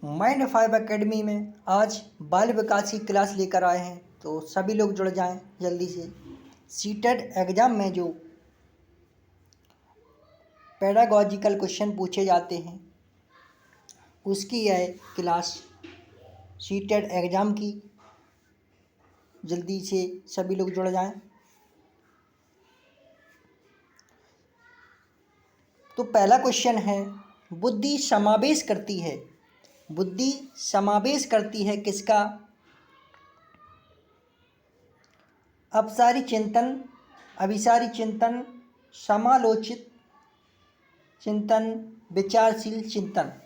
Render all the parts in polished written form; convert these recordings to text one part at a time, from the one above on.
Mind five academy में आज बाल विकास की क्लास लेकर आए हैं, तो सभी लोग जुड़ जाएं जल्दी से। सीटेट एग्ज़ाम में जो पेडागॉजिकल क्वेश्चन पूछे जाते हैं उसकी यह क्लास सीटेट एग्ज़ाम की, जल्दी से सभी लोग जुड़ जाएं। तो पहला क्वेश्चन है, बुद्धि समावेश करती है। बुद्धि समावेश करती है किसका? अपसारी चिंतन, अभिसारी चिंतन, समालोचित चिंतन, विचारशील चिंतन।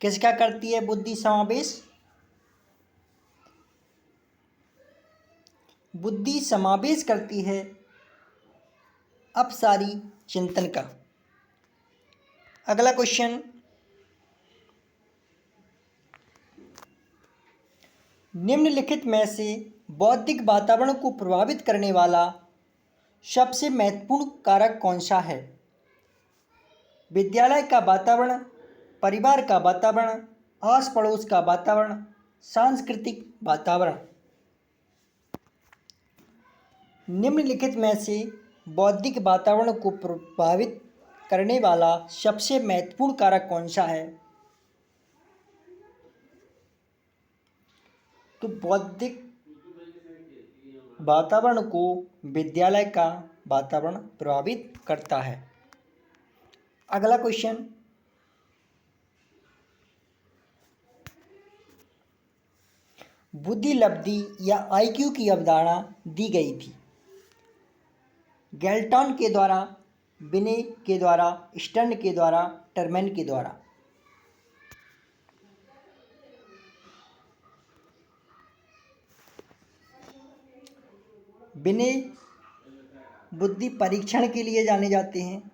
किसका करती है बुद्धि समावेश? बुद्धि समावेश करती है अपसारी चिंतन का। अगला क्वेश्चन, निम्नलिखित में से बौद्धिक वातावरण को प्रभावित करने वाला सबसे महत्वपूर्ण कारक कौन सा है? विद्यालय का वातावरण, परिवार का वातावरण, आस पड़ोस का वातावरण, सांस्कृतिक वातावरण। निम्नलिखित में से बौद्धिक वातावरण को प्रभावित करने वाला सबसे महत्वपूर्ण कारक कौन सा है? तो बौद्धिक वातावरण को विद्यालय का वातावरण प्रभावित करता है। अगला क्वेश्चन, बुद्धि लब्धि या आईक्यू की अवधारणा दी गई थी। गैल्टन के द्वारा, बिने के द्वारा, स्टर्न के द्वारा, टर्मेन के द्वारा। बिने बुद्धि परीक्षण के लिए जाने जाते हैं।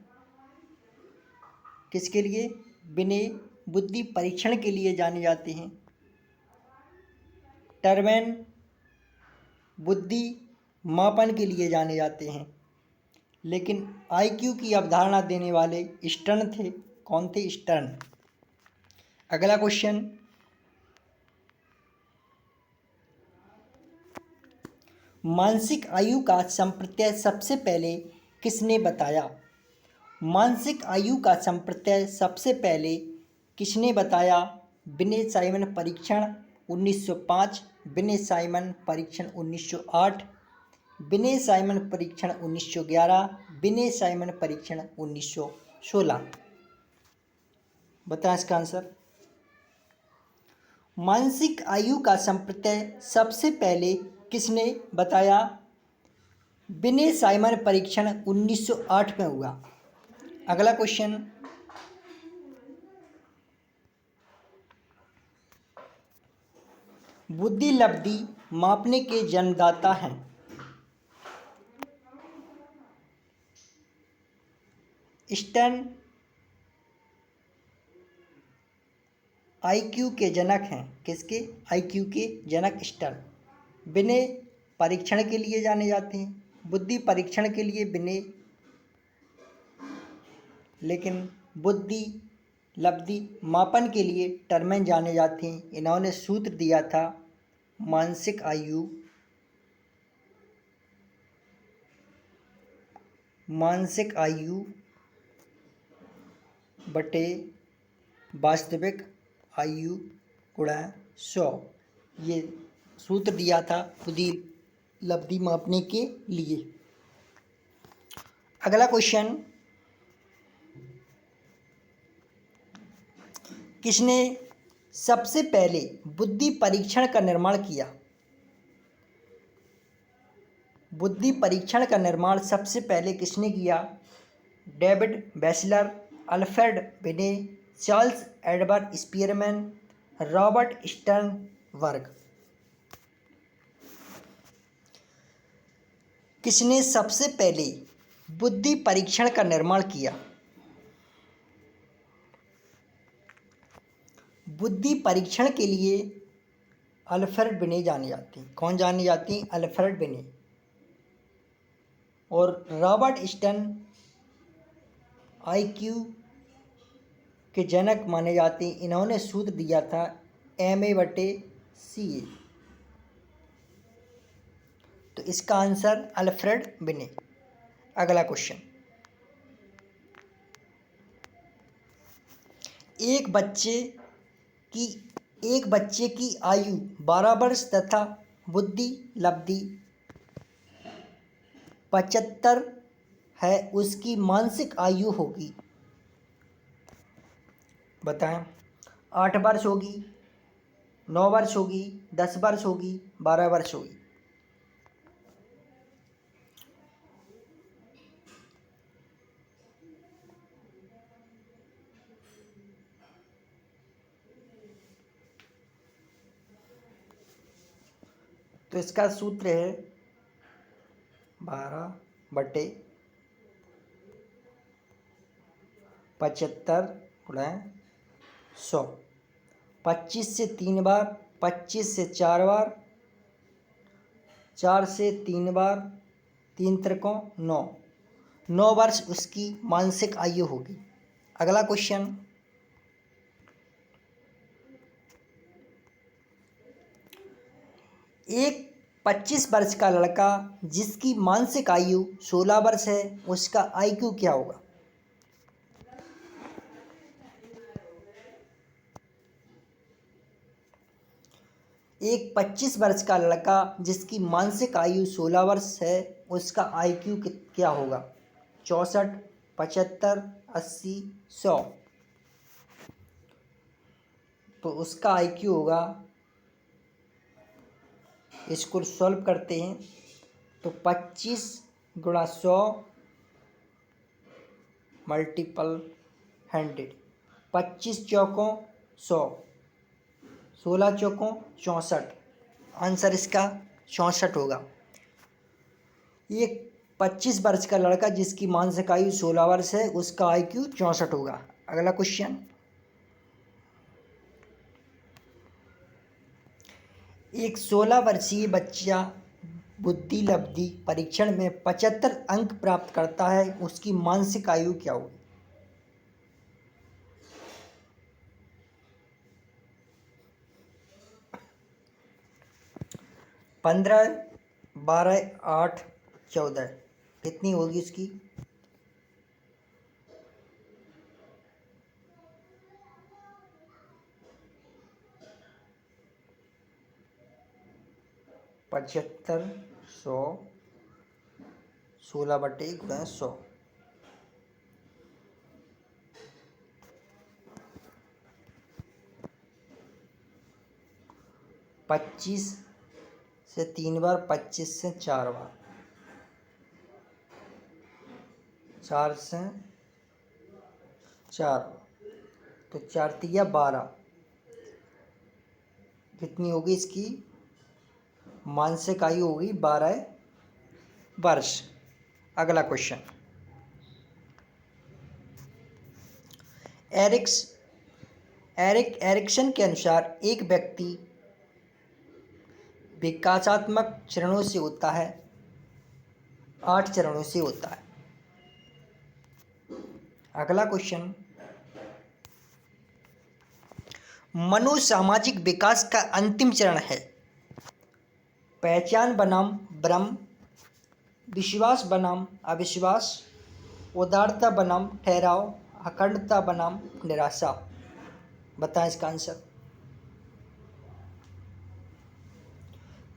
किसके लिए? बिने बुद्धि परीक्षण के लिए जाने जाते हैं। टर्मेन बुद्धि मापन के लिए जाने जाते हैं। लेकिन आईक्यू की अवधारणा देने वाले स्टर्न थे। कौन थे? स्टर्न। अगला क्वेश्चन, मानसिक आयु का संप्रत्यय सबसे पहले किसने बताया? मानसिक आयु का संप्रत्यय सबसे पहले किसने बताया? बिने साइमन परीक्षण 1905, बिने साइमन परीक्षण 1908, बिने साइमन परीक्षण 1911, बिने साइमन परीक्षण 1916। बताएं इसका आंसर। मानसिक आयु का संप्रत्यय सबसे पहले किसने बताया? बिने साइमन परीक्षण 1908 में हुआ। अगला क्वेश्चन, बुद्धि लब्धि मापने के जन्मदाता हैं। स्टर्न आईक्यू के जनक हैं। किसके? आईक्यू के जनक स्टर्न। बिने परीक्षण के लिए जाने जाते हैं, बुद्धि परीक्षण के लिए बिने, लेकिन बुद्धि लब्धि मापन के लिए टर्मेन जाने जाते हैं। इन्होंने सूत्र दिया था, मानसिक आयु बटे वास्तविक आयु गुणा 100। ये सूत्र दिया था बुद्धि लब्धि मापने के लिए। अगला क्वेश्चन, किसने सबसे पहले बुद्धि परीक्षण का निर्माण किया? बुद्धि परीक्षण का निर्माण सबसे पहले किसने किया? डेविड बेसलर, अल्फ्रेड बिने, Charles Edward Spearman, Robert Sternberg. किसने सबसे पहले बुद्धि परीक्षण का निर्माण किया? बुद्धि परीक्षण के लिए अल्फ्रेड बिने जाने जाते हैं। कौन जाने जाते हैं? अल्फ्रेड बिने। और रॉबर्ट स्टर्न आईक्यू के जनक माने जाते हैं। इन्होंने सूत्र दिया था MA/CA। तो इसका आंसर अल्फ्रेड बिने। अगला क्वेश्चन, एक बच्चे की आयु 12 वर्ष तथा बुद्धि लब्धि 75 है, उसकी मानसिक आयु होगी, बताएं। 8 वर्ष होगी, 9 वर्ष होगी, 10 वर्ष होगी, 12 वर्ष होगी। तो इसका सूत्र है 12/75 × 100। 25 से 3 बार, 25 से 4 बार, 4 से 3 बार, 3 त्रिकोण 9 वर्ष उसकी मानसिक आयु होगी। अगला क्वेश्चन, एक 25 वर्ष का लड़का जिसकी मानसिक आयु 16 वर्ष है, उसका IQ क्या होगा? एक 25 वर्ष का लड़का जिसकी मानसिक आयु 16 वर्ष है, उसका IQ क्या होगा? 64, 75, 80, 100। तो उसका IQ होगा, इसको सॉल्व करते हैं तो 25 × 100 × 100। 25 चौकों 100, 16 चौकों 64। आंसर इसका 64 होगा। एक 25 वर्ष का लड़का जिसकी मानसिक आयु 16 वर्ष है, उसका IQ 64 होगा। अगला क्वेश्चन, एक 16 वर्षीय बच्चा बुद्धि लब्धि परीक्षण में 75 अंक प्राप्त करता है, उसकी मानसिक आयु क्या होगी? 15, 12, 8, 14 कितनी होगी इसकी? 75, 100, 16/100। 25 से 3 बार, 25 से 4 बार, 4 से 4, तो 4 तिया 12। कितनी होगी इसकी मानसिक आयु? होगी 12 वर्ष। अगला क्वेश्चन, एरिक्सन के अनुसार एक व्यक्ति विकासात्मक चरणों से होता है, 8 चरणों से होता है। अगला क्वेश्चन, मनोसामाजिक विकास का अंतिम चरण है पहचान बनाम भ्रम, विश्वास बनाम अविश्वास, उदारता बनाम ठहराव, अखंडता बनाम निराशा। बताएं इसका आंसर।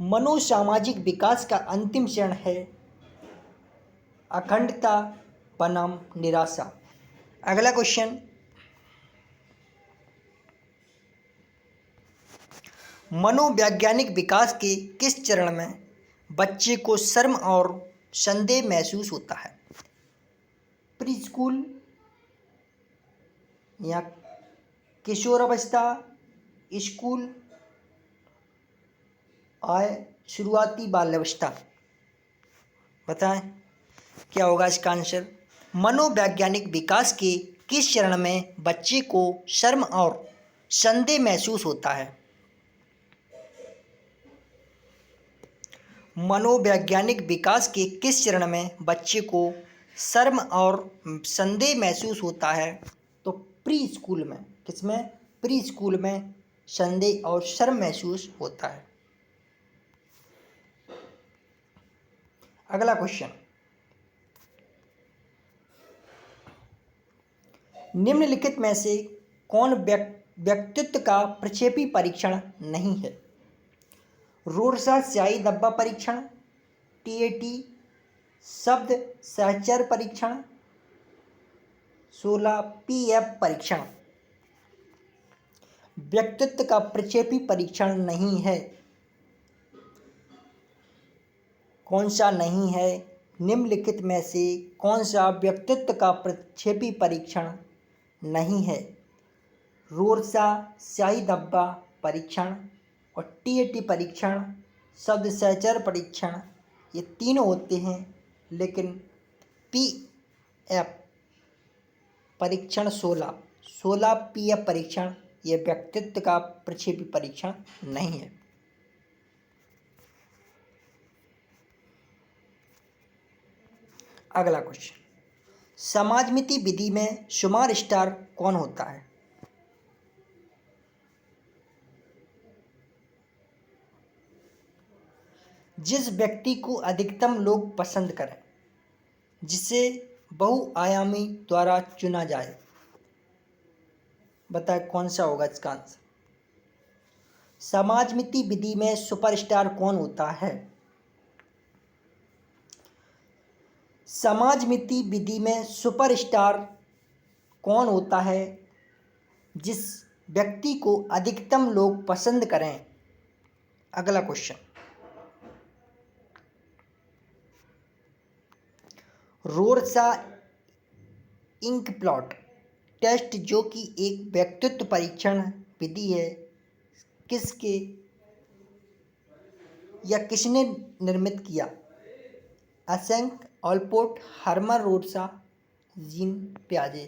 मनोसामाजिक विकास का अंतिम चरण है अखंडता बनाम निराशा। अगला क्वेश्चन, मनोवैज्ञानिक विकास के किस चरण में बच्चे को शर्म और संदेह महसूस होता है? प्री स्कूल या किशोरावस्था, स्कूल, शुरुआती बाल्यावस्था। बताएं क्या होगा इसका आंसर। मनोवैज्ञानिक विकास के किस चरण में बच्चे को शर्म और संदेह महसूस होता है? मनोवैज्ञानिक विकास के किस चरण में बच्चे को शर्म और संदेह महसूस होता है? तो प्री स्कूल में, किसमें? प्री स्कूल में संदेह और शर्म महसूस होता है। अगला क्वेश्चन, निम्नलिखित में से कौन व्यक्तित्व का प्रक्षेपी परीक्षण नहीं है? रोरसा स्याही धब्बा परीक्षण, टीएटी शब्द सहचर परीक्षण, 16 पीएफ परीक्षण। व्यक्तित्व का प्रक्षेपी परीक्षण नहीं है। कौन सा नहीं है? निम्नलिखित में से कौन सा व्यक्तित्व का प्रक्षेपी परीक्षण नहीं है? रोरसा स्याही धब्बा परीक्षण और टीएटी परीक्षण, शब्द सहचर परीक्षण, ये तीनों होते हैं, लेकिन पीएफ परीक्षण 16 पीएफ परीक्षण ये व्यक्तित्व का प्रक्षेपी परीक्षण नहीं है। अगला क्वेश्चन, समाजमिति विधि में शुमार स्टार कौन होता है? जिस व्यक्ति को अधिकतम लोग पसंद करें, जिसे बहुआयामी द्वारा चुना जाए। बताए कौन सा होगा इसका आंसर? समाजमिति विधि में सुपरस्टार कौन होता है? समाजमिति विधि में सुपरस्टार कौन होता है? जिस व्यक्ति को अधिकतम लोग पसंद करें। अगला क्वेश्चन, रोरसा इंक प्लॉट टेस्ट जो कि एक व्यक्तित्व परीक्षण विधि है, किसके या किसने निर्मित किया? Eysenck, Allport, Hermann Rorschach, Jean पियाजे।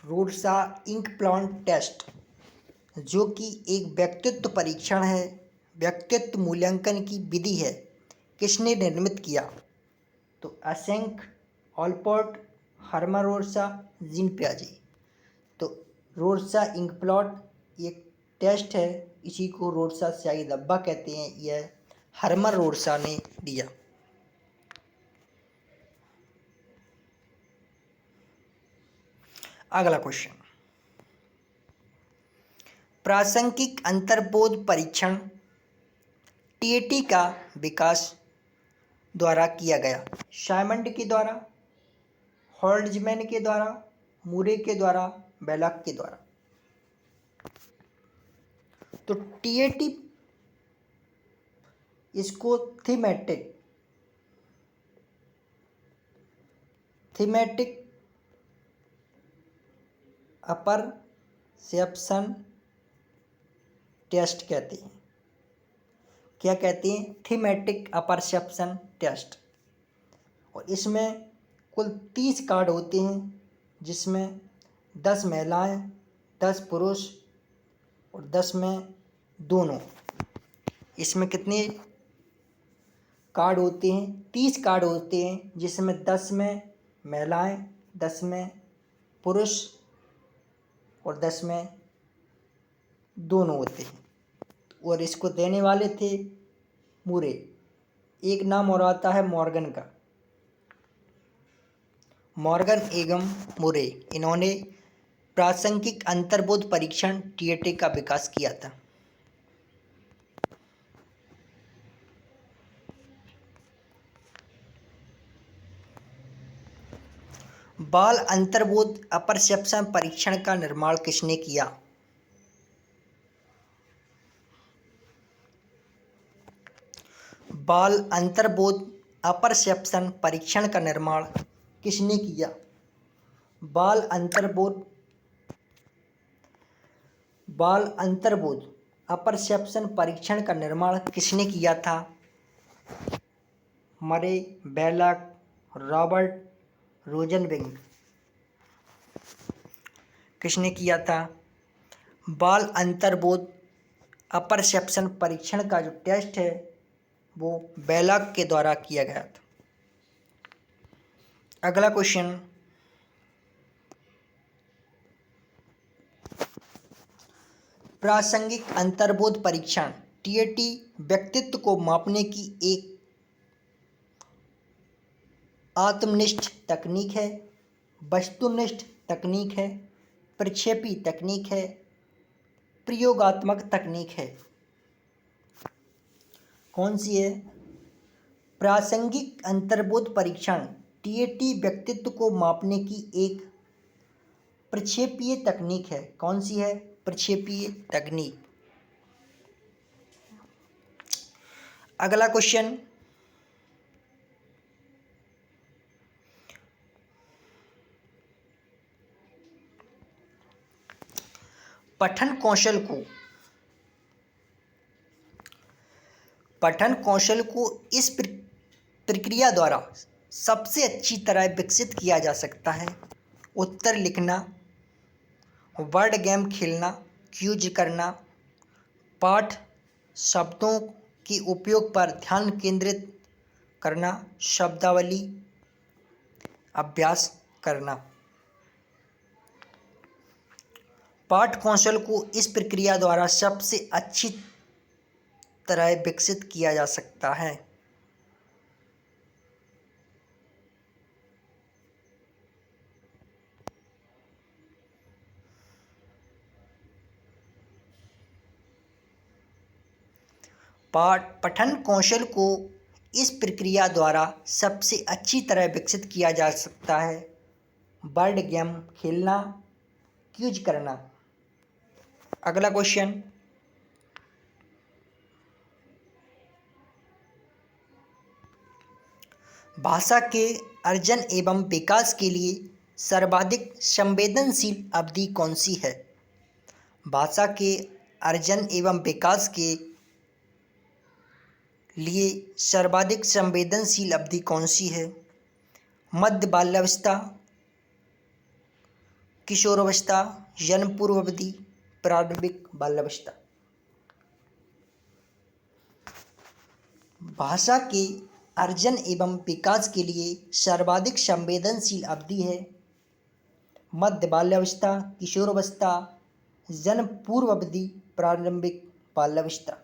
रोरसा इंक प्लॉट टेस्ट जो कि एक व्यक्तित्व परीक्षण है, व्यक्तित्व मूल्यांकन की विधि है, किसने निर्मित किया? तो एसेंक, ऑलपोर्ट, हर्मन रोरसा, जीन पियाजे। तो रोरसा इंक प्लॉट ये टेस्ट है, इसी को रोरसा स्याही धब्बा कहते हैं, यह हर्मन रोरसा ने दिया। अगला क्वेश्चन, प्रासंगिक अंतर्बोध परीक्षण टीएटी का विकास द्वारा किया गया? साइमंड के द्वारा, होल्ट्जमैन के द्वारा, मूरे के द्वारा, बेलॉक के द्वारा। तो टीएटी इसको थीमेटिक अपरसेप्शन टेस्ट कहते हैं। क्या कहते हैं? Thematic apperception test. और इसमें कुल 30 कार्ड होते हैं, जिसमें 10 महिलाएं, 10 पुरुष और 10 में दोनों। इसमें कितने कार्ड होते हैं? 30 कार्ड होते हैं, जिसमें 10 में महिलाएं, 10 में पुरुष और 10 में दोनों होते हैं। और इसको देने वाले थे मूरे। एक नाम और आता है मॉर्गन का, मॉर्गन एवं मूरे। इन्होंने प्रासंगिक अंतर्बोध परीक्षण टीएटी का विकास किया था। बाल अंतर्बोध अपरसेप्शन परीक्षण का निर्माण किसने किया? बाल अंतर्बोध अपरसेप्शन परीक्षण का निर्माण किसने किया? बाल अंतर्बोध अपरसेप्शन परीक्षण का निर्माण किसने किया था? मरे, बेलॉक, रॉबर्ट रोजनविंग। किसने किया था? बाल अंतर्बोध अपरसेप्शन परीक्षण का जो टेस्ट है वो बेलॉक के द्वारा किया गया था। अगला क्वेश्चन, प्रासंगिक अंतर्बोध परीक्षण टीएटी व्यक्तित्व को मापने की एक आत्मनिष्ठ तकनीक है, वस्तुनिष्ठ तकनीक है, प्रक्षेपी तकनीक है, प्रयोगात्मक तकनीक है। कौन सी है? प्रासंगिक अंतर्बोध परीक्षण टीएटी व्यक्तित्व को मापने की एक प्रक्षेपीय तकनीक है। कौन सी है? प्रक्षेपीय तकनीक। अगला क्वेश्चन, पठन कौशल को इस प्रक्रिया द्वारा सबसे अच्छी तरह विकसित किया जा सकता है। उत्तर लिखना, वर्ड गेम खेलना, क्यूज करना, पाठ शब्दों के उपयोग पर ध्यान केंद्रित करना, शब्दावली अभ्यास करना। पाठ कौशल को इस प्रक्रिया द्वारा सबसे अच्छी तरह विकसित किया जा सकता है। पठन कौशल को इस प्रक्रिया द्वारा सबसे अच्छी तरह विकसित किया जा सकता है। वर्ड गेम खेलना, क्यूज करना। अगला क्वेश्चन, भाषा के अर्जन एवं विकास के लिए सर्वाधिक संवेदनशील अवधि कौन सी है? भाषा के अर्जन एवं विकास के लिए सर्वाधिक संवेदनशील अवधि कौन सी है? मध्य बाल्यावस्था, किशोरावस्था, जन्म पूर्व अवधि, प्रारंभिक बाल्यावस्था। भाषा के अर्जन एवं विकास के लिए सर्वाधिक संवेदनशील अवधि है मध्य बाल्यावस्था, किशोरावस्था, जन्म पूर्व अवधि, प्रारंभिक बाल्यावस्था।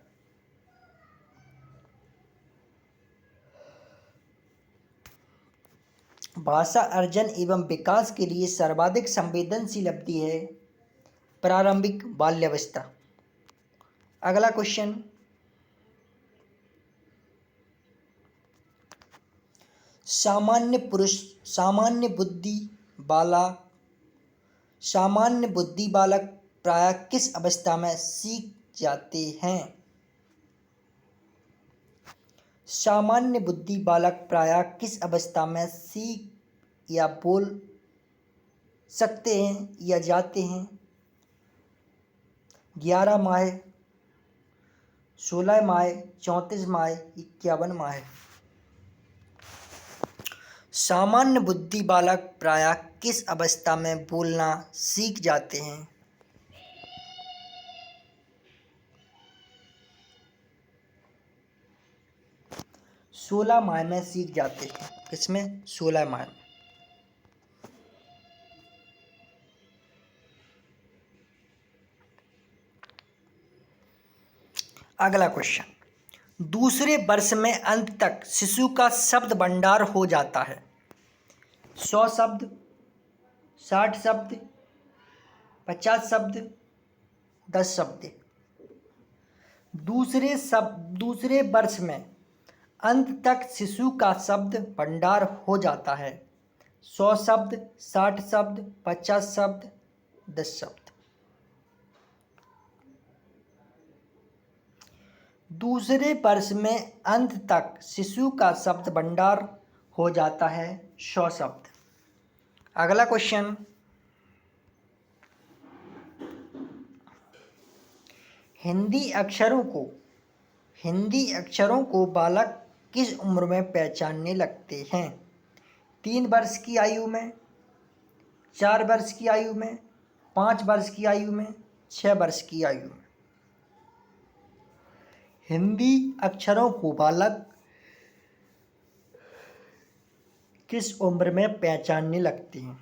भाषा अर्जन एवं विकास के लिए सर्वाधिक संवेदनशील अवधि है प्रारंभिक बाल्यावस्था। अगला क्वेश्चन, सामान्य बुद्धि बालक प्रायः किस अवस्था में सीख जाते हैं? सामान्य बुद्धि बालक प्रायः किस अवस्था में सीख या बोल सकते हैं या जाते हैं? 11 माह, 16 माह, 34 माह, 51 माह। सामान्य बुद्धि बालक प्रायः किस अवस्था में बोलना सीख जाते हैं? 16 माह में सीख जाते हैं। किसमें? 16 माह में। अगला क्वेश्चन, दूसरे वर्ष में अंत तक शिशु का शब्द भंडार हो जाता है 100 शब्द, 60 शब्द, 50 शब्द, 10 शब्द। दूसरे वर्ष में अंत तक शिशु का शब्द भंडार हो जाता है 100 शब्द, 60 शब्द, 50 शब्द, 10 शब्द। दूसरे वर्ष में अंत तक शिशु का शब्द भंडार हो जाता है 100 शब्द। अगला क्वेश्चन, हिंदी अक्षरों को बालक किस उम्र में पहचानने लगते हैं? 3 वर्ष की आयु में, 4 वर्ष की आयु में, 5 वर्ष की आयु में, 6 वर्ष की आयु में। हिंदी अक्षरों को बालक किस उम्र में पहचानने लगते हैं?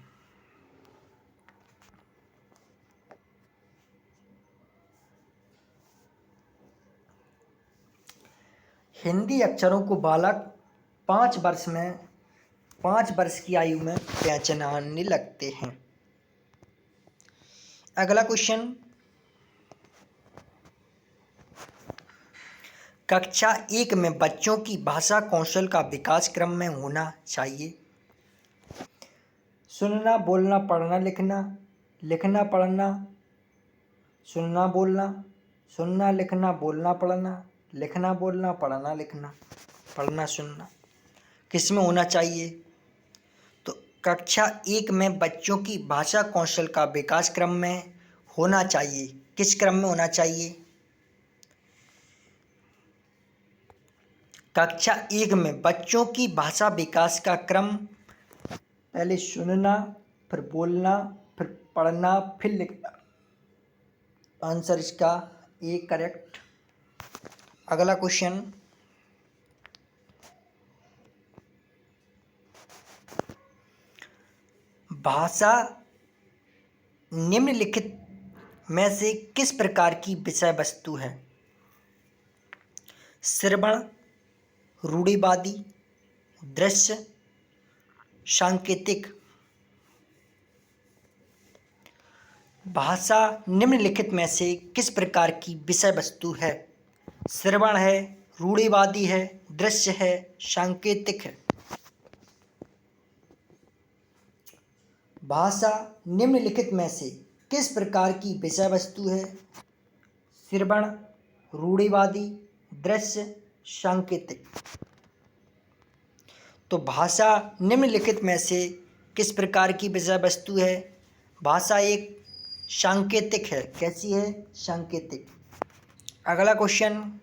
हिंदी अक्षरों को बालक 5 वर्ष की आयु में पहचानने लगते हैं। अगला क्वेश्चन, कक्षा 1 में बच्चों की भाषा कौशल का विकास क्रम में होना चाहिए। सुनना, बोलना, पढ़ना, लिखना, लिखना, पढ़ना, सुनना, बोलना, सुनना, लिखना, बोलना, पढ़ना, लिखना, बोलना, पढ़ना, लिखना, पढ़ना, सुनना, किस में होना चाहिए? तो कक्षा 1 में बच्चों की भाषा कौशल का विकास क्रम में होना चाहिए। किस क्रम में होना चाहिए? कक्षा 1 में बच्चों की भाषा विकास का क्रम पहले सुनना, फिर बोलना, फिर पढ़ना, फिर लिखना। आंसर इसका ए करेक्ट। अगला क्वेश्चन, भाषा निम्नलिखित में से किस प्रकार की विषय वस्तु है? श्रवण, रूढ़िवादी, दृश्य, सांकेतिक। भाषा निम्नलिखित में से किस प्रकार की विषय वस्तु है? श्रवण है, रूढ़िवादी है, दृश्य है, सांकेतिक है। भाषा निम्नलिखित में से किस प्रकार की विषय वस्तु है? श्रवण, रूढ़िवादी, दृश्य, सांकेतिक। तो भाषा निम्नलिखित में से किस प्रकार की विषय वस्तु है? भाषा एक सांकेतिक है। कैसी है? सांकेतिक। अगला क्वेश्चन,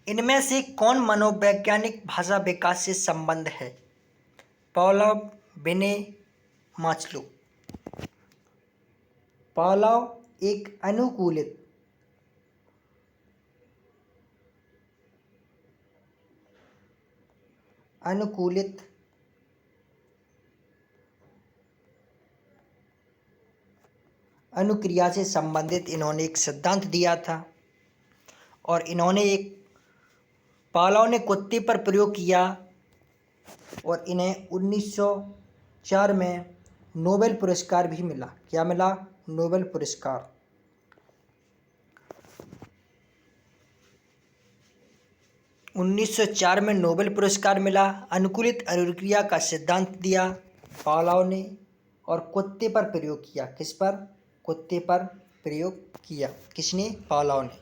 इनमें से कौन मनोवैज्ञानिक भाषा विकास से संबंध है? पावलोव, बिने, मास्लो। पावलोव एक अनुकूलित अनुक्रिया से संबंधित इन्होंने एक सिद्धांत दिया था और इन्होंने पावलोव ने कुत्ते पर प्रयोग किया और इन्हें 1904 में नोबेल पुरस्कार भी मिला। क्या मिला? नोबेल पुरस्कार। उन्नीस सौ 4 में नोबेल पुरस्कार मिला। अनुकूलित अनुक्रिया का सिद्धांत दिया पावलोव ने और कुत्ते पर प्रयोग किया। किस पर? कुत्ते पर प्रयोग किया। किसने? पावलोव ने।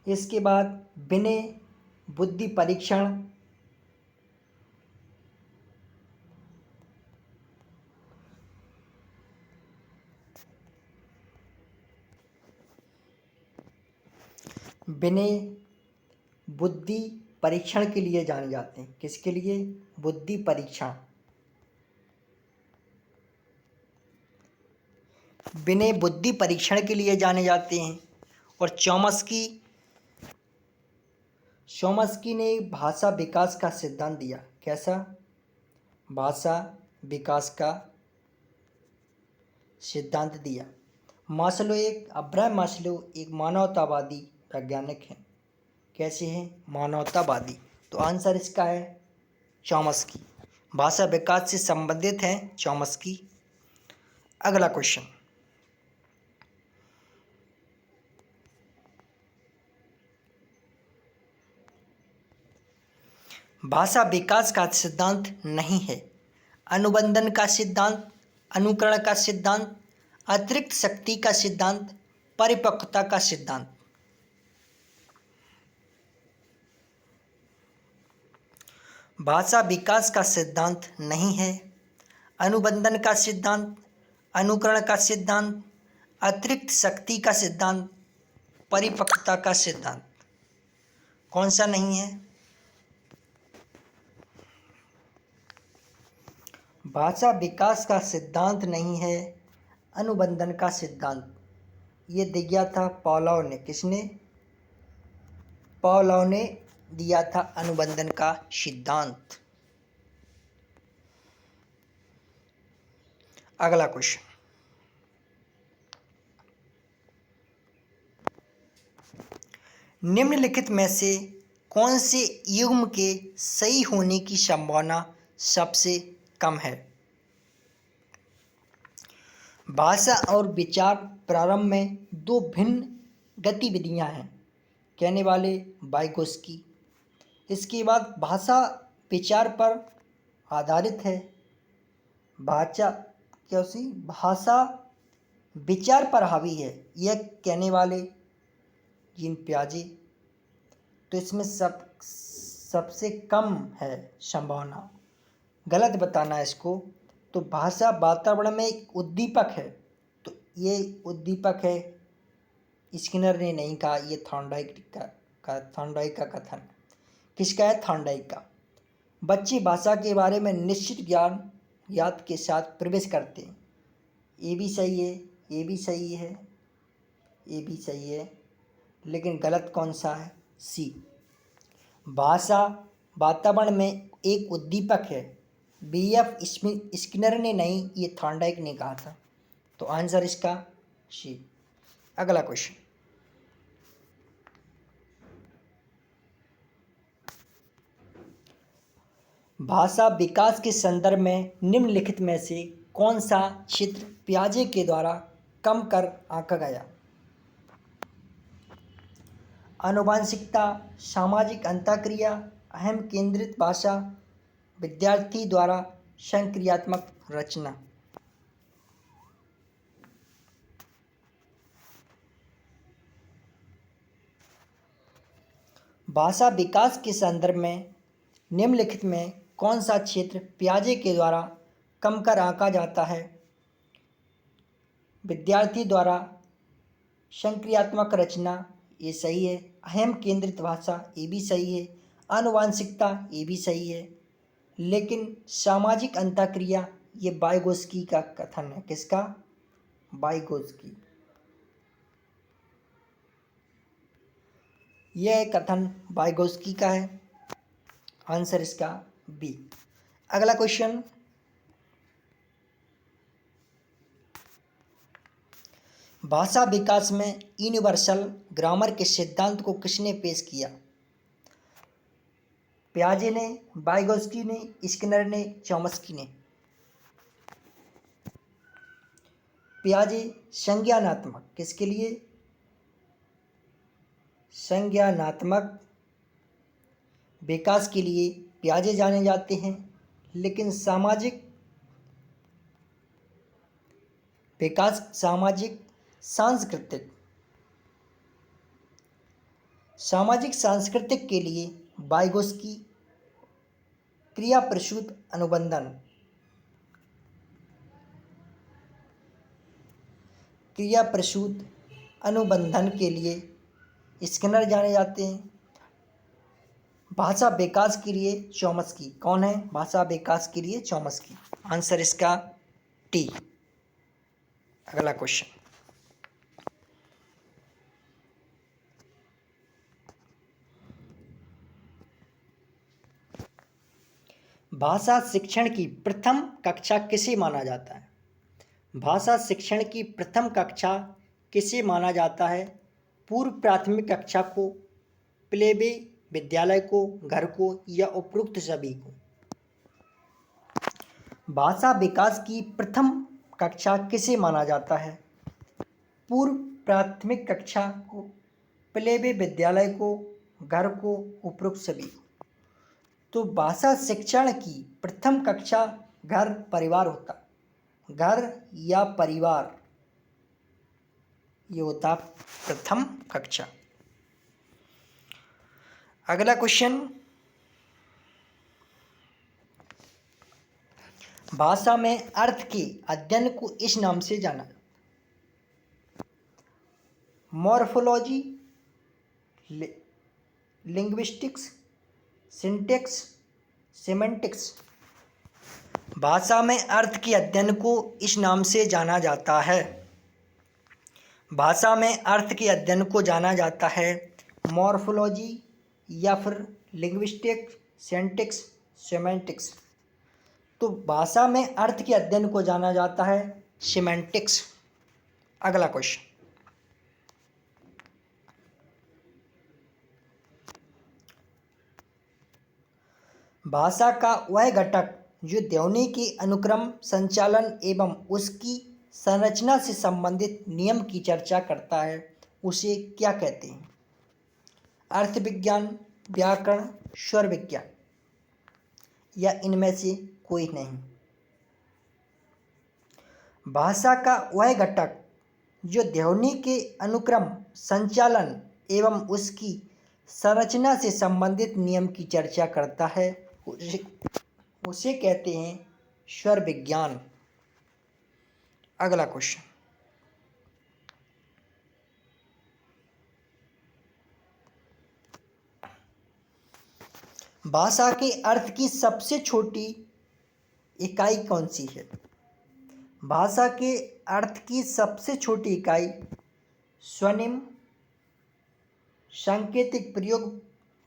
इसके बाद बिने बुद्धि परीक्षण, बिने बुद्धि परीक्षण के लिए जाने जाते हैं। किसके लिए? बुद्धि परीक्षण। बिने बुद्धि परीक्षण के लिए जाने जाते हैं। और चॉम्स्की ने भाषा विकास का सिद्धांत दिया। कैसा? भाषा विकास का सिद्धांत दिया। अब्राहम मास्लो एक मानवतावादी वैज्ञानिक हैं। कैसे हैं? मानवतावादी। तो आंसर इसका है चॉम्स्की। भाषा विकास से संबंधित हैं चॉम्स्की। अगला क्वेश्चन, भाषा विकास का सिद्धांत नहीं है। अनुबंधन का सिद्धांत, अनुकरण का सिद्धांत, अतिरिक्त शक्ति का सिद्धांत, परिपक्वता का सिद्धांत। भाषा विकास का सिद्धांत नहीं है। अनुबंधन का सिद्धांत, अनुकरण का सिद्धांत, अतिरिक्त शक्ति का सिद्धांत, परिपक्वता का सिद्धांत। कौन सा नहीं है? भाषा विकास का सिद्धांत नहीं है, अनुबंधन का सिद्धांत। ये दिया था पावलोव ने। किसने? पावलोव ने दिया था अनुबंधन का सिद्धांत। अगला क्वेश्चन, निम्नलिखित में से कौन से युग्म के सही होने की संभावना सबसे कम है? भाषा और विचार प्रारंभ में दो भिन्न गतिविधियां हैं, कहने वाले वाइगोस्की। इसके बाद भाषा विचार पर आधारित है। भाषा विचार पर हावी है, यह कहने वाले जीन पियाजे। तो इसमें सबसे कम है संभावना। गलत बताना है इसको। तो भाषा वातावरण में एक उद्दीपक है, तो ये उद्दीपक है, स्किनर ने नहीं कहा, ये थॉर्नडाइक का कथन। किसका है? थॉर्नडाइक का। बच्चे भाषा के बारे में निश्चित ज्ञान याद के साथ प्रवेश करते हैं। ये भी सही है, ये भी सही है, ये भी सही है, लेकिन गलत कौन सा है? सी। भाषा वातावरण में एक उद्दीपक है। बीएफ स्किनर ने नहीं, ये थॉर्नडाइक ने कहा था। तो आंसर इसका सी। अगला क्वेश्चन, भाषा विकास के संदर्भ में निम्नलिखित में से कौन सा क्षेत्र पियाजे के द्वारा कम कर आंका गया? आनुवांशिकता, सामाजिक अंतःक्रिया, अहम केंद्रित भाषा, विद्यार्थी द्वारा संक्रियात्मक रचना। भाषा विकास के संदर्भ में निम्नलिखित में कौन सा क्षेत्र पियाजे के द्वारा कम कर आंका जाता है? विद्यार्थी द्वारा संक्रियात्मक रचना, ये सही है। अहम केंद्रित भाषा, ये भी सही है। आनुवांशिकता, ये भी सही है। लेकिन सामाजिक अंतःक्रिया, ये वाइगोस्की का कथन है। किसका? वाइगोस्की। यह कथन वाइगोस्की का है। आंसर इसका बी। अगला क्वेश्चन, भाषा विकास में यूनिवर्सल ग्रामर के सिद्धांत को किसने पेश किया? पियाजे ने, वाइगोस्की ने, स्किनर ने, चॉम्स्की ने। पियाजे संज्ञानात्मक, किसके लिए? संज्ञानात्मक विकास के लिए पियाजे जाने जाते हैं। लेकिन सामाजिक विकास, सामाजिक सांस्कृतिक के लिए वाइगोस्की। क्रिया प्रसूत अनुबंधन, क्रिया प्रसूत अनुबंधन के लिए स्किनर जाने जाते हैं। भाषा विकास के लिए चॉम्स्की। कौन है भाषा विकास के लिए? चॉम्स्की। आंसर इसका टी। अगला क्वेश्चन, भाषा शिक्षण की प्रथम कक्षा किसे माना जाता है? भाषा शिक्षण की प्रथम कक्षा किसे माना जाता है? पूर्व प्राथमिक कक्षा को, प्ले वे विद्यालय को, घर को, या उपरोक्त सभी को? भाषा विकास की प्रथम कक्षा किसे माना जाता है? पूर्व प्राथमिक कक्षा को, प्ले वे विद्यालय को, घर को, उपरोक्त सभी को। तो भाषा शिक्षण की प्रथम कक्षा घर परिवार होता, घर या परिवार, ये होता प्रथम कक्षा। अगला क्वेश्चन, भाषा में अर्थ के अध्ययन को इस नाम से जाना जाता है। Morphology, linguistics, syntax, semantics. भाषा में अर्थ के अध्ययन को इस नाम से जाना जाता है। भाषा में अर्थ के अध्ययन को जाना जाता है मॉर्फोलॉजी या फिर लिंग्विस्टिक्स, सेंटिक्स, सेमेंटिक्स। तो भाषा में अर्थ के अध्ययन को जाना जाता है सेमेंटिक्स। अगला क्वेश्चन, भाषा का वह घटक जो ध्वनि के अनुक्रम, संचालन एवं उसकी संरचना से संबंधित नियम की चर्चा करता है उसे क्या कहते हैं? अर्थ विज्ञान, व्याकरण, स्वर विज्ञान या इनमें से कोई नहीं। भाषा का वह घटक जो ध्वनि के अनुक्रम, संचालन एवं उसकी संरचना से संबंधित नियम की चर्चा करता है उसे कहते हैं स्वर विज्ञान। अगला क्वेश्चन, भाषा के अर्थ की सबसे छोटी इकाई कौन सी है? भाषा के अर्थ की सबसे छोटी इकाई स्वनिम, सांकेतिक प्रयोग,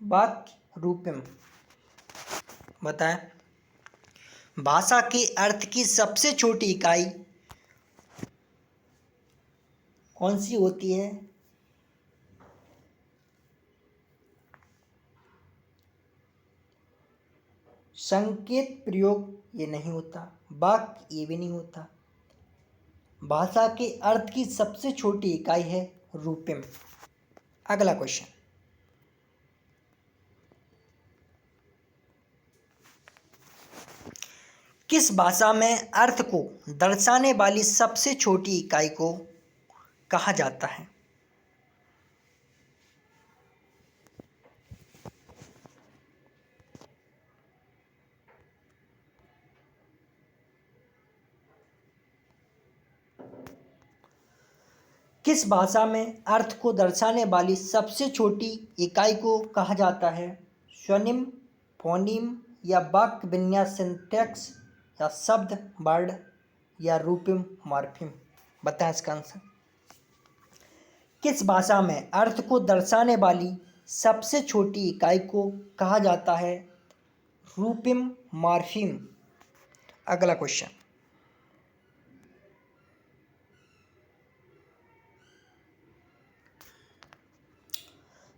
वाक्य, रूपम। बताएं। भाषा के अर्थ की सबसे छोटी इकाई कौन सी होती है? संकेत प्रयोग ये नहीं होता, वाक्य ये भी नहीं होता। भाषा के अर्थ की सबसे छोटी इकाई है रूपम। अगला क्वेश्चन, किस भाषा में अर्थ को दर्शाने वाली सबसे छोटी इकाई को कहा जाता है? किस भाषा में अर्थ को दर्शाने वाली सबसे छोटी इकाई को कहा जाता है? स्वनिम, फोनीम या वाक्य विन्यास, सिंटैक्स या शब्द, वर्ड या रूपम, मॉर्फीम। बताएं इसका आंसर। किस भाषा में अर्थ को दर्शाने वाली सबसे छोटी इकाई को कहा जाता है? रूपम, मॉर्फीम। अगला क्वेश्चन,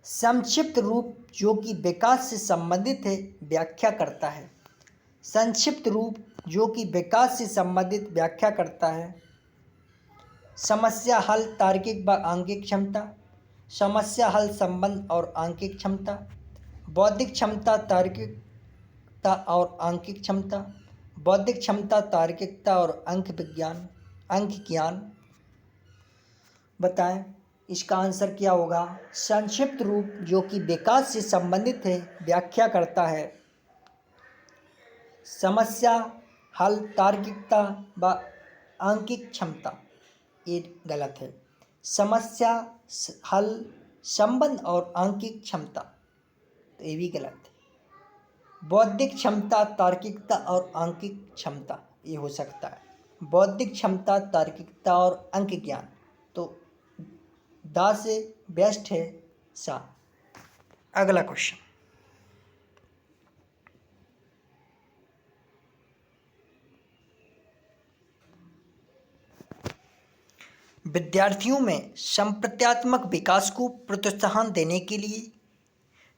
संक्षिप्त रूप जो कि विकास से संबंधित है व्याख्या करता है। संक्षिप्त रूप जो कि विकास से संबंधित व्याख्या करता है। समस्या हल, तार्किक व आंकिक क्षमता, समस्या हल संबंध और आंकिक क्षमता, बौद्धिक क्षमता, तार्किकता और आंकिक क्षमता, बौद्धिक क्षमता, तार्किकता और अंक विज्ञान, अंक ज्ञान। बताएं इसका आंसर क्या होगा? संक्षिप्त रूप जो कि विकास से संबंधित है व्याख्या करता है। समस्या हल, तार्किकता व आंकिक क्षमता ये गलत है। समस्या हल संबंध और आंकिक क्षमता तो ये भी गलत है। बौद्धिक क्षमता, तार्किकता और आंकिक क्षमता ये हो सकता है। बौद्धिक क्षमता, तार्किकता और अंक ज्ञान तो दा से बेस्ट है सा। अगला क्वेश्चन, विद्यार्थियों में संप्रत्यात्मक विकास को प्रोत्साहन देने के लिए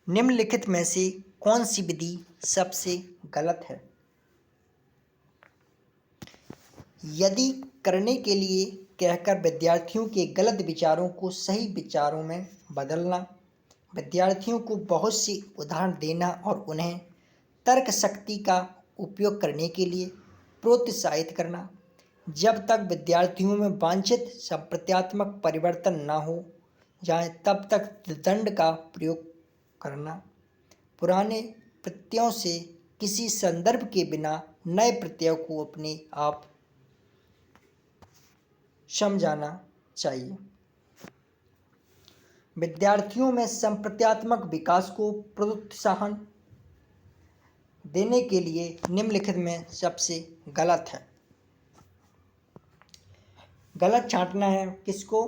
निम्नलिखित में से कौन सी विधि सबसे गलत है? यदि करने के लिए कहकर विद्यार्थियों के गलत विचारों को सही विचारों में बदलना, विद्यार्थियों को बहुत सी उदाहरण देना और उन्हें तर्क शक्ति का उपयोग करने के लिए प्रोत्साहित करना, जब तक विद्यार्थियों में वांछित संप्रत्यात्मक परिवर्तन न हो जाए तब तक दंड का प्रयोग करना, पुराने प्रत्ययों से किसी संदर्भ के बिना नए प्रत्ययों को अपने आप समझाना चाहिए। विद्यार्थियों में संप्रत्यात्मक विकास को प्रोत्साहन देने के लिए निम्नलिखित में सबसे गलत है। गलत छांटना है, किसको?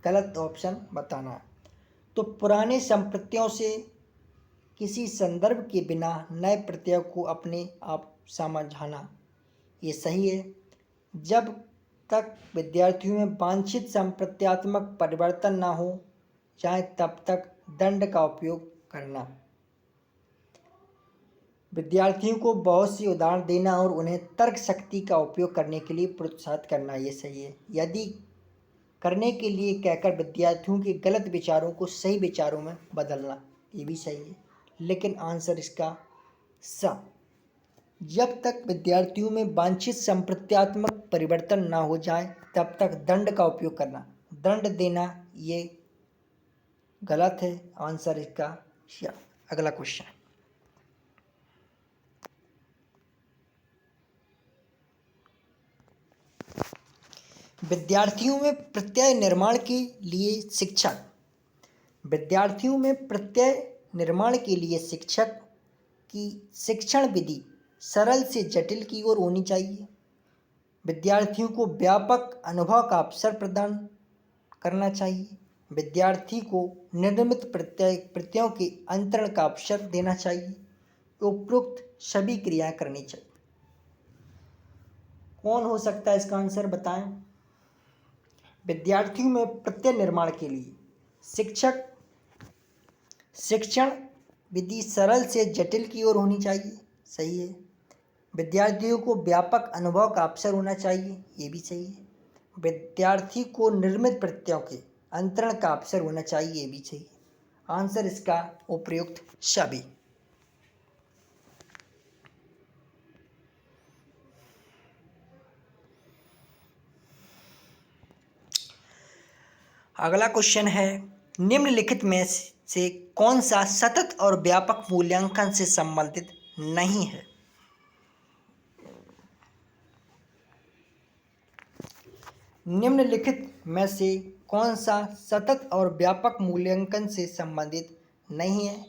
गलत ऑप्शन बताना है। तो पुराने संप्रत्ययों से किसी संदर्भ के बिना नए प्रत्यय को अपने आप समझाना, ये सही है। जब तक विद्यार्थियों में वांछित संप्रत्यात्मक परिवर्तन ना हो जाए तब तक दंड का उपयोग करना। विद्यार्थियों को बहुत सी उदाहरण देना और उन्हें तर्क शक्ति का उपयोग करने के लिए प्रोत्साहित करना, ये सही है। यदि करने के लिए कहकर विद्यार्थियों के गलत विचारों को सही विचारों में बदलना, ये भी सही है। लेकिन आंसर इसका सा। जब तक विद्यार्थियों में वांछित संप्रत्यात्मक परिवर्तन ना हो जाए तब तक दंड का उपयोग करना, दंड देना, ये गलत है। आंसर इसका सा। अगला क्वेश्चन, विद्यार्थियों में प्रत्यय निर्माण के लिए शिक्षक। विद्यार्थियों में प्रत्यय निर्माण के लिए शिक्षक की शिक्षण विधि सरल से जटिल की ओर होनी चाहिए। विद्यार्थियों को व्यापक अनुभव का अवसर प्रदान करना चाहिए। विद्यार्थी को निर्मित प्रत्ययों के अंतरण का अवसर देना चाहिए। उपरोक्त सभी क्रियाएं करनी चाहिए। कौन हो सकता है इसका आंसर, बताएं। विद्यार्थियों में प्रत्यय निर्माण के लिए शिक्षक शिक्षण विधि सरल से जटिल की ओर होनी चाहिए, सही है। विद्यार्थियों को व्यापक अनुभव का अवसर होना चाहिए, ये भी सही है। विद्यार्थी को निर्मित प्रत्ययों के अंतरण का अवसर होना चाहिए, ये भी सही है। आंसर इसका उपयुक्त सभी। अगला क्वेश्चन है, निम्नलिखित में से कौन सा सतत और व्यापक मूल्यांकन से संबंधित नहीं है? निम्नलिखित में से कौन सा सतत और व्यापक मूल्यांकन से संबंधित नहीं है?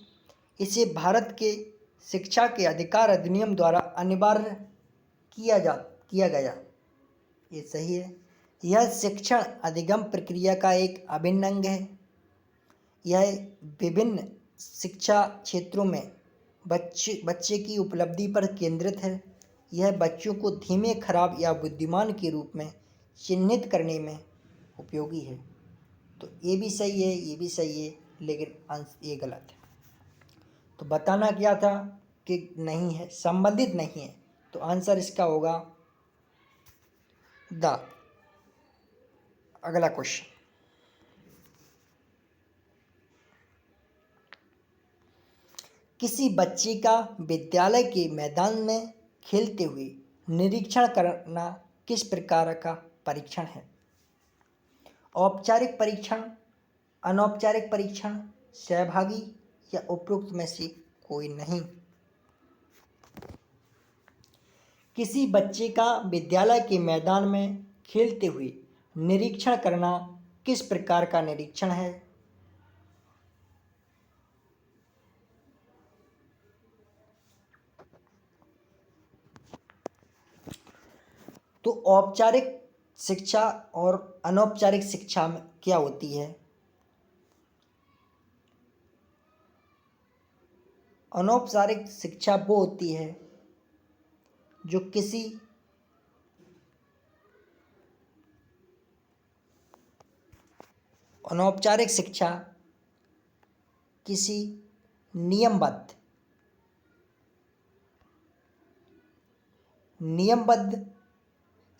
इसे भारत के शिक्षा के अधिकार अधिनियम द्वारा अनिवार्य किया गया, ये सही है। यह शिक्षण अधिगम प्रक्रिया का एक अभिन्न अंग है। यह विभिन्न शिक्षा क्षेत्रों में बच्चे की उपलब्धि पर केंद्रित है। यह बच्चों को धीमे, खराब या बुद्धिमान के रूप में चिन्हित करने में उपयोगी है। तो ये भी सही है, ये भी सही है, लेकिन ये गलत है। तो बताना क्या था कि नहीं है, संबंधित नहीं है। तो आंसर इसका होगा द। अगला क्वेश्चन, किसी बच्चे का विद्यालय के मैदान में खेलते हुए निरीक्षण करना किस प्रकार का परीक्षण है? औपचारिक परीक्षण, अनौपचारिक परीक्षण, सहभागी या उपरोक्त में से कोई नहीं। किसी बच्चे का विद्यालय के मैदान में खेलते हुए निरीक्षण करना किस प्रकार का निरीक्षण है? तो औपचारिक शिक्षा और अनौपचारिक शिक्षा में क्या होती है? अनौपचारिक शिक्षा वो होती है जो किसी अनौपचारिक शिक्षा किसी नियमबद्ध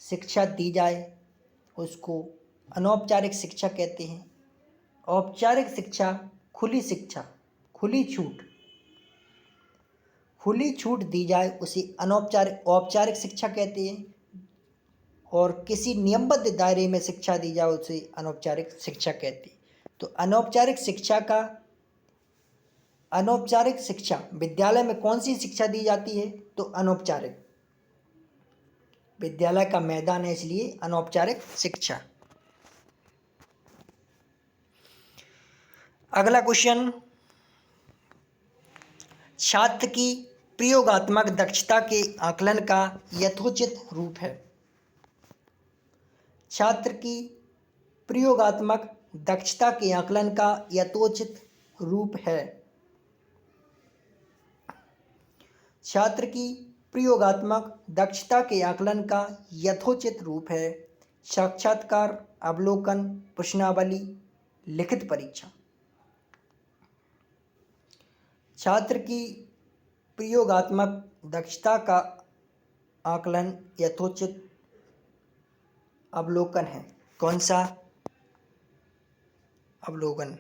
शिक्षा दी जाए, उसको अनौपचारिक शिक्षा कहते हैं। औपचारिक शिक्षा खुली छूट दी जाए उसे औपचारिक शिक्षा कहते हैं। और किसी नियमबद्ध दायरे में शिक्षा दी जाए उसे अनौपचारिक शिक्षा कहते हैं। तो अनौपचारिक शिक्षा विद्यालय में कौन सी शिक्षा दी जाती है? तो अनौपचारिक। विद्यालय का मैदान है इसलिए अनौपचारिक शिक्षा। अगला क्वेश्चन, छात्र की प्रयोगात्मक दक्षता के आकलन का यथोचित रूप है। छात्र की प्रयोगात्मक दक्षता के आकलन का यथोचित रूप है। छात्र की प्रयोगात्मक दक्षता के आकलन का यथोचित रूप है साक्षात्कार, अवलोकन, प्रश्नावली, लिखित परीक्षा। छात्र की प्रयोगात्मक दक्षता का आकलन यथोचित अवलोकन है। कौन सा? अवलोकन।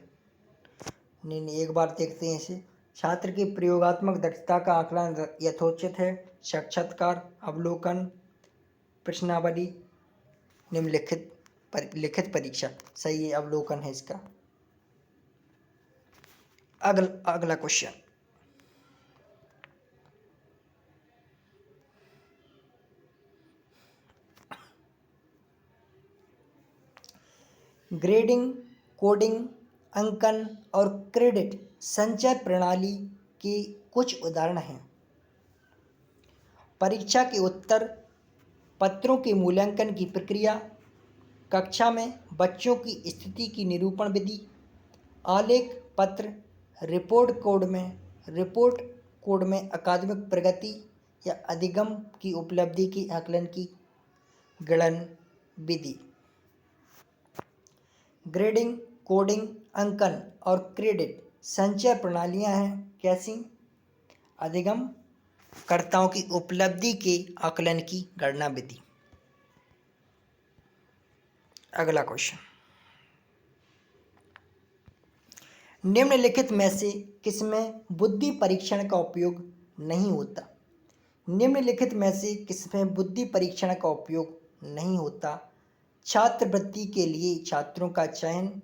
नहीं, एक बार देखते हैं इसे। छात्र की प्रयोगात्मक दक्षता का आकलन यथोचित है साक्षात्कार, अवलोकन, प्रश्नावली, लिखित परीक्षा। सही है, अवलोकन है इसका। अगला क्वेश्चन। ग्रेडिंग, कोडिंग, अंकन और क्रेडिट संचय प्रणाली के कुछ उदाहरण हैं। परीक्षा के उत्तर पत्रों के मूल्यांकन की प्रक्रिया, कक्षा में बच्चों की स्थिति की निरूपण विधि, आलेख पत्र, रिपोर्ट कोड में अकादमिक प्रगति या अधिगम की उपलब्धि की आकलन की गणन विधि। ग्रेडिंग, कोडिंग, अंकन और क्रेडिट संचय प्रणालियां हैं। कैसी? अधिगम कर्ताओं की उपलब्धि के आकलन की गणना विधि। अगला क्वेश्चन। निम्नलिखित में से किसमें बुद्धि परीक्षण का उपयोग नहीं होता? निम्नलिखित में से किसमें बुद्धि परीक्षण का उपयोग नहीं होता? छात्रवृत्ति के लिए छात्रों का चयन,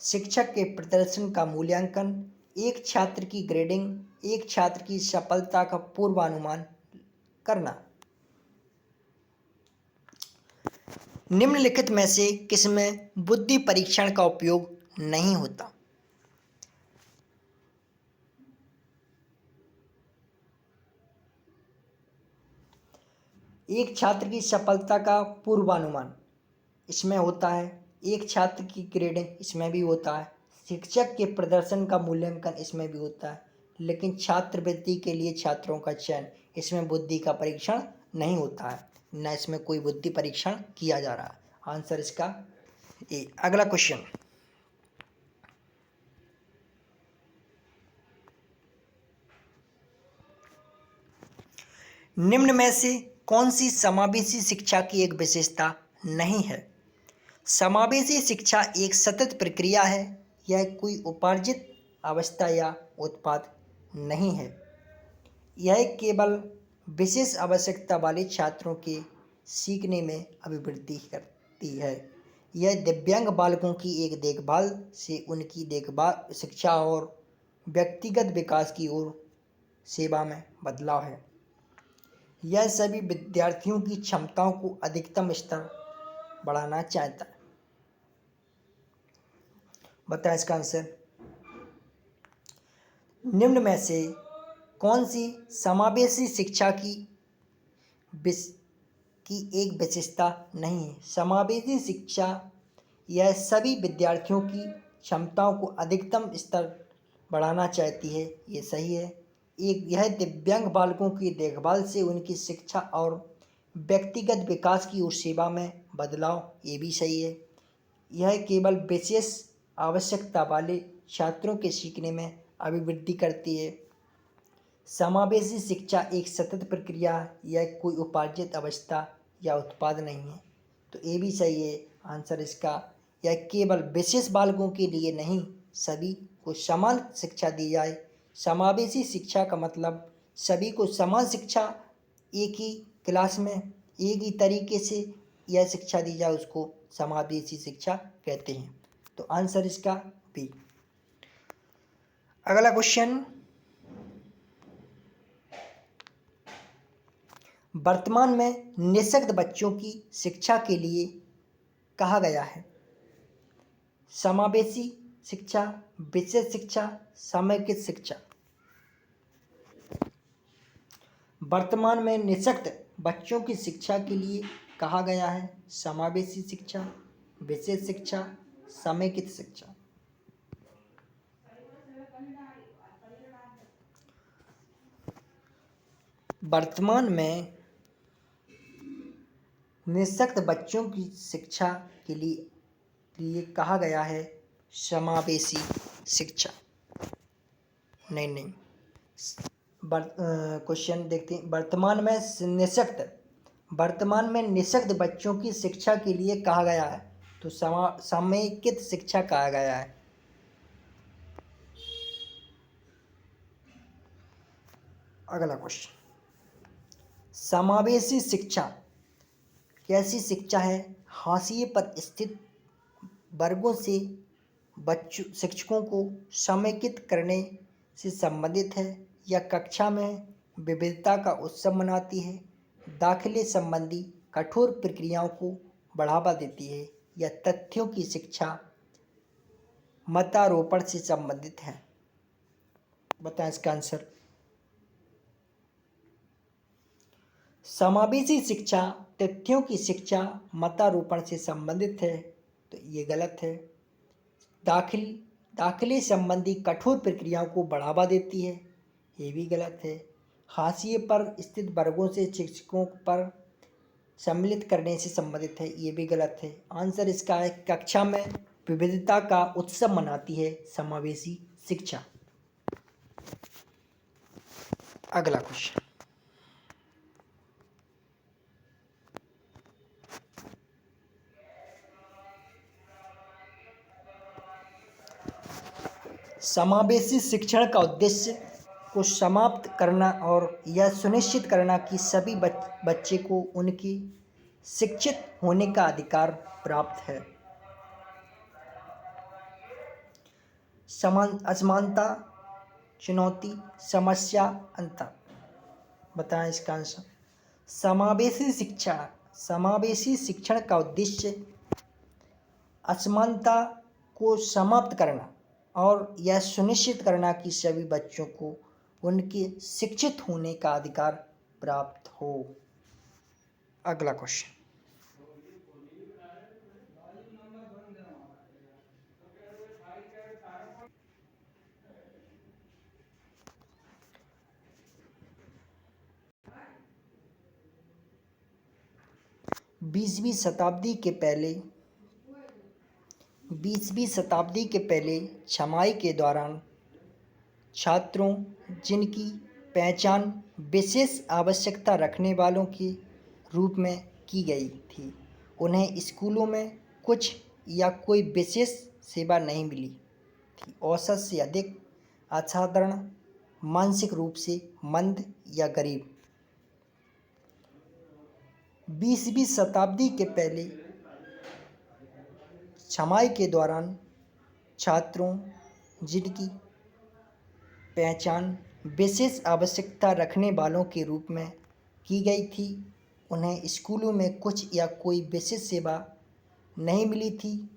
शिक्षक के प्रदर्शन का मूल्यांकन, एक छात्र की ग्रेडिंग, एक छात्र की सफलता का पूर्वानुमान करना। निम्नलिखित में से किसमें बुद्धि परीक्षण का उपयोग नहीं होता? एक छात्र की सफलता का पूर्वानुमान इसमें होता है, एक छात्र की ग्रेडिंग इसमें भी होता है, शिक्षक के प्रदर्शन का मूल्यांकन इसमें भी होता है, लेकिन छात्रवृत्ति के लिए छात्रों का चयन इसमें बुद्धि का परीक्षण नहीं होता है, न इसमें कोई बुद्धि परीक्षण किया जा रहा है। आंसर इसका ए। अगला क्वेश्चन। निम्न में से कौन सी समावेशी शिक्षा की एक विशेषता नहीं है? समावेशी शिक्षा एक सतत प्रक्रिया है, यह कोई उपार्जित अवस्था या उत्पाद नहीं है। यह केवल विशेष आवश्यकता वाले छात्रों के सीखने में अभिवृद्धि करती है। यह दिव्यांग बालकों की एक देखभाल से उनकी देखभाल, शिक्षा और व्यक्तिगत विकास की ओर सेवा में बदलाव है। यह सभी विद्यार्थियों की क्षमताओं को अधिकतम स्तर बढ़ाना चाहता है। बताएं इसका आंसर। निम्न में से कौन सी समावेशी शिक्षा की एक विशेषता नहीं है? समावेशी शिक्षा यह सभी विद्यार्थियों की क्षमताओं को अधिकतम स्तर बढ़ाना चाहती है, ये सही है। यह दिव्यांग बालकों की देखभाल से उनकी शिक्षा और व्यक्तिगत विकास की ओर सेवा में बदलाव, ये भी सही है। यह केवल विशेष आवश्यकता वाले छात्रों के सीखने में अभिवृद्धि करती है। समावेशी शिक्षा एक सतत प्रक्रिया, यह कोई उपार्जित अवस्था या उत्पाद नहीं है, तो ये भी सही है। आंसर इसका, यह केवल विशेष बालकों के लिए नहीं, सभी को समान शिक्षा दी जाए। समावेशी शिक्षा का मतलब सभी को समान शिक्षा, एक ही क्लास में एक ही तरीके से यह शिक्षा दी जाए, उसको समावेशी शिक्षा कहते हैं। तो आंसर इसका बी। अगला क्वेश्चन। वर्तमान में निःशक्त बच्चों की शिक्षा के लिए कहा गया है समावेशी शिक्षा, विशेष शिक्षा, समेकित शिक्षा। वर्तमान में निःशक्त बच्चों की शिक्षा के लिए कहा गया है समावेशी शिक्षा, विशेष शिक्षा, समेकित शिक्षा। वर्तमान में निःशक्त बच्चों की शिक्षा के लिए कहा गया है समावेशी शिक्षा। नहीं, क्वेश्चन देखते हैं। वर्तमान में निःशक्त बच्चों की शिक्षा के लिए कहा गया है, तो समेकित शिक्षा कहा गया है। अगला क्वेश्चन, समावेशी शिक्षा कैसी शिक्षा है? हाशिए पर स्थित वर्गों से शिक्षकों को समेकित करने से संबंधित है, या कक्षा में विविधता का उत्सव मनाती है, दाखिले संबंधी कठोर प्रक्रियाओं को बढ़ावा देती है, या तथ्यों की शिक्षा मतारोपण से संबंधित है? बताएं इसका आंसर। समावेशी शिक्षा तथ्यों की शिक्षा मतारोपण से संबंधित है, तो ये गलत है। दाखिले संबंधी कठोर प्रक्रियाओं को बढ़ावा देती है, ये भी गलत है। हाशिए पर स्थित वर्गों से शिक्षकों पर सम्मिलित करने से संबंधित है, ये भी गलत है। आंसर इसका है कक्षा में विविधता का उत्सव मनाती है समावेशी शिक्षा। अगला क्वेश्चन, समावेशी शिक्षण का उद्देश्य को समाप्त करना और यह सुनिश्चित करना कि सभी बच्चे को उनकी शिक्षित होने का अधिकार प्राप्त है। असमानता, चुनौती, समस्या, अंतर। बताएं इसका आंसर। समावेशी शिक्षण का उद्देश्य असमानता को समाप्त करना और यह सुनिश्चित करना कि सभी बच्चों को उनके शिक्षित होने का अधिकार प्राप्त हो। अगला क्वेश्चन, बीसवीं शताब्दी के पहले छमाई के दौरान छात्रों जिनकी पहचान विशेष आवश्यकता रखने वालों के रूप में की गई थी, उन्हें स्कूलों में कुछ या कोई विशेष सेवा नहीं मिली थी। औसत से अधिक, असाधारण, मानसिक रूप से मंद या गरीब। 20वीं शताब्दी के पहले छमाई के दौरान छात्रों जिनकी पहचान विशेष आवश्यकता रखने वालों के रूप में की गई थी, उन्हें स्कूलों में कुछ या कोई विशेष सेवा नहीं मिली थी।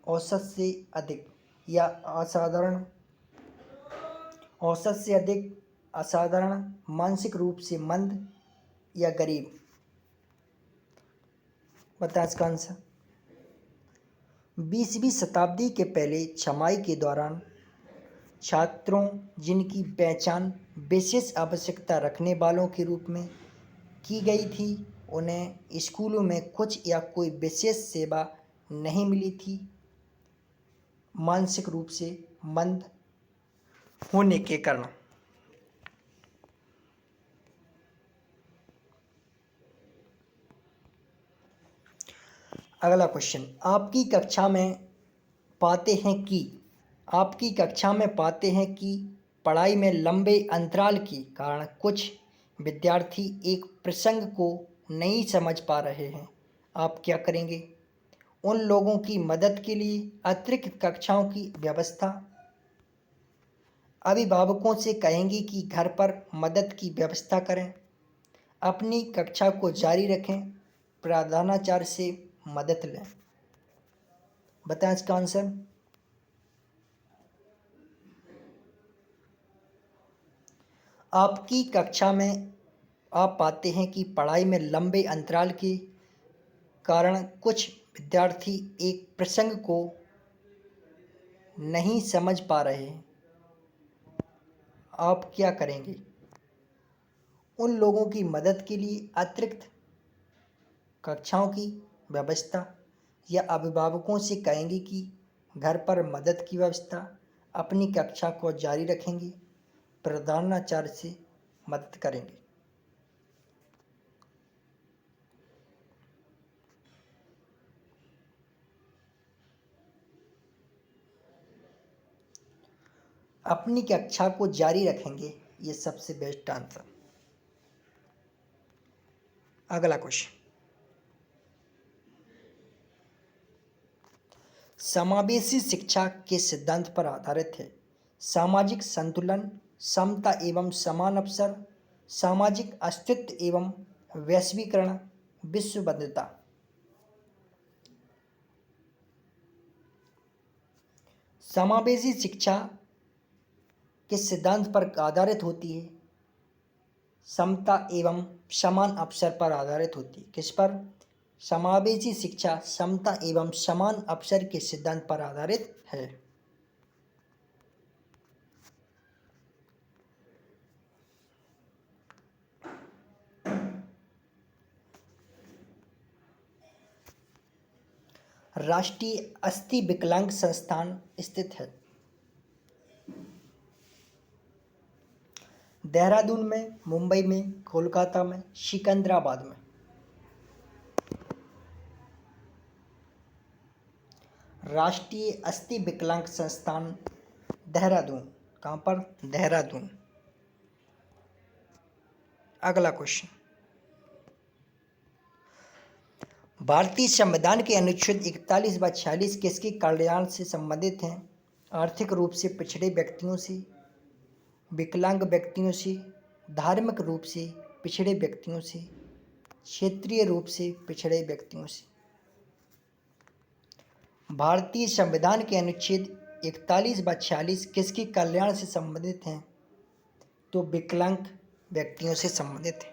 औसत से अधिक या असाधारण, औसत से अधिक, असाधारण, मानसिक रूप से मंद या गरीब। बता इसका आंसर। 20वीं शताब्दी के पहले छमाई के दौरान छात्रों जिनकी पहचान विशेष आवश्यकता रखने वालों के रूप में की गई थी, उन्हें स्कूलों में कुछ या कोई विशेष सेवा नहीं मिली थी, मानसिक रूप से मंद होने के कारण। अगला क्वेश्चन, आपकी कक्षा में पाते हैं कि पढ़ाई में लंबे अंतराल के कारण कुछ विद्यार्थी एक प्रसंग को नहीं समझ पा रहे हैं। आप क्या करेंगे? उन लोगों की मदद के लिए अतिरिक्त कक्षाओं की व्यवस्था, अभिभावकों से कहेंगे कि घर पर मदद की व्यवस्था करें, अपनी कक्षा को जारी रखें, प्रधानाचार्य से मदद लें। बताएं इसका आंसर। आपकी कक्षा में आप पाते हैं कि पढ़ाई में लंबे अंतराल के कारण कुछ विद्यार्थी एक प्रसंग को नहीं समझ पा रहे हैं। आप क्या करेंगे? उन लोगों की मदद के लिए अतिरिक्त कक्षाओं की व्यवस्था या अभिभावकों से कहेंगे कि घर पर मदद की व्यवस्था, अपनी कक्षा को जारी रखेंगे, प्रधानाचार्य से मदद करेंगे। अपनी कक्षा को जारी रखेंगे, ये सबसे बेस्ट आंसर। अगला क्वेश्चन, समावेशी शिक्षा के सिद्धांत पर आधारित है। सामाजिक संतुलन, समता एवं समान अवसर, सामाजिक अस्तित्व एवं वैश्वीकरण, विश्वबद्धता। समावेशी शिक्षा किस सिद्धांत पर आधारित होती है? समता एवं समान अवसर पर आधारित होती है। किस पर? समावेशी शिक्षा समता एवं समान अवसर के सिद्धांत पर आधारित है। राष्ट्रीय अस्थि विकलांग संस्थान स्थित है देहरादून में, मुंबई में, कोलकाता में, सिकंदराबाद में। राष्ट्रीय अस्थि विकलांग संस्थान देहरादून। कहाँ पर? देहरादून। अगला क्वेश्चन, भारतीय संविधान के अनुच्छेद 41 व 46 किसके कल्याण से संबंधित हैं? आर्थिक रूप से पिछड़े व्यक्तियों से, विकलांग व्यक्तियों से, धार्मिक रूप से पिछड़े व्यक्तियों से, क्षेत्रीय रूप से पिछड़े व्यक्तियों से। भारतीय संविधान के अनुच्छेद 41 व 46 किसके कल्याण से संबंधित हैं? तो विकलांग व्यक्तियों से संबंधित है।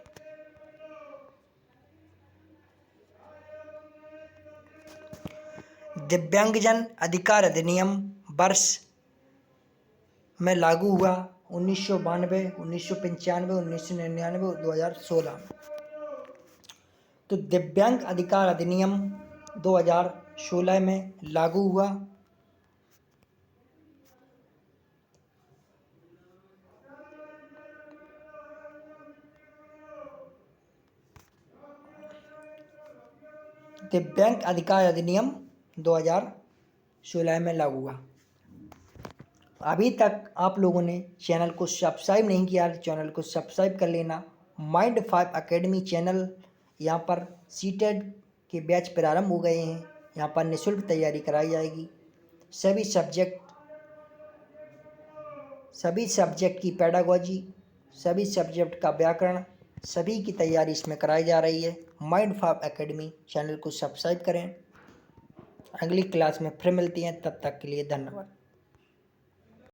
दिव्यांगजन अधिकार अधिनियम वर्ष में लागू हुआ 1992, 1995, 1999, 2016 में। तो दिव्यांग अधिकार अधिनियम 2016 में लागू हुआ। दिव्यांग अधिकार अधिनियम 2016 में लागू हुआ। अभी तक आप लोगों ने चैनल को सब्सक्राइब नहीं किया तो चैनल को सब्सक्राइब कर लेना। माइंड 5 अकेडमी चैनल, यहाँ पर सीटेट के बैच प्रारंभ हो गए हैं। यहाँ पर निःशुल्क तैयारी कराई जाएगी। सभी सब्जेक्ट की पेडागोजी, सभी सब्जेक्ट का व्याकरण, सभी की तैयारी इसमें कराई जा रही है। माइंड 5 अकेडमी चैनल को सब्सक्राइब करें। अगली क्लास में फिर मिलती हैं, तब तक के लिए धन्यवाद।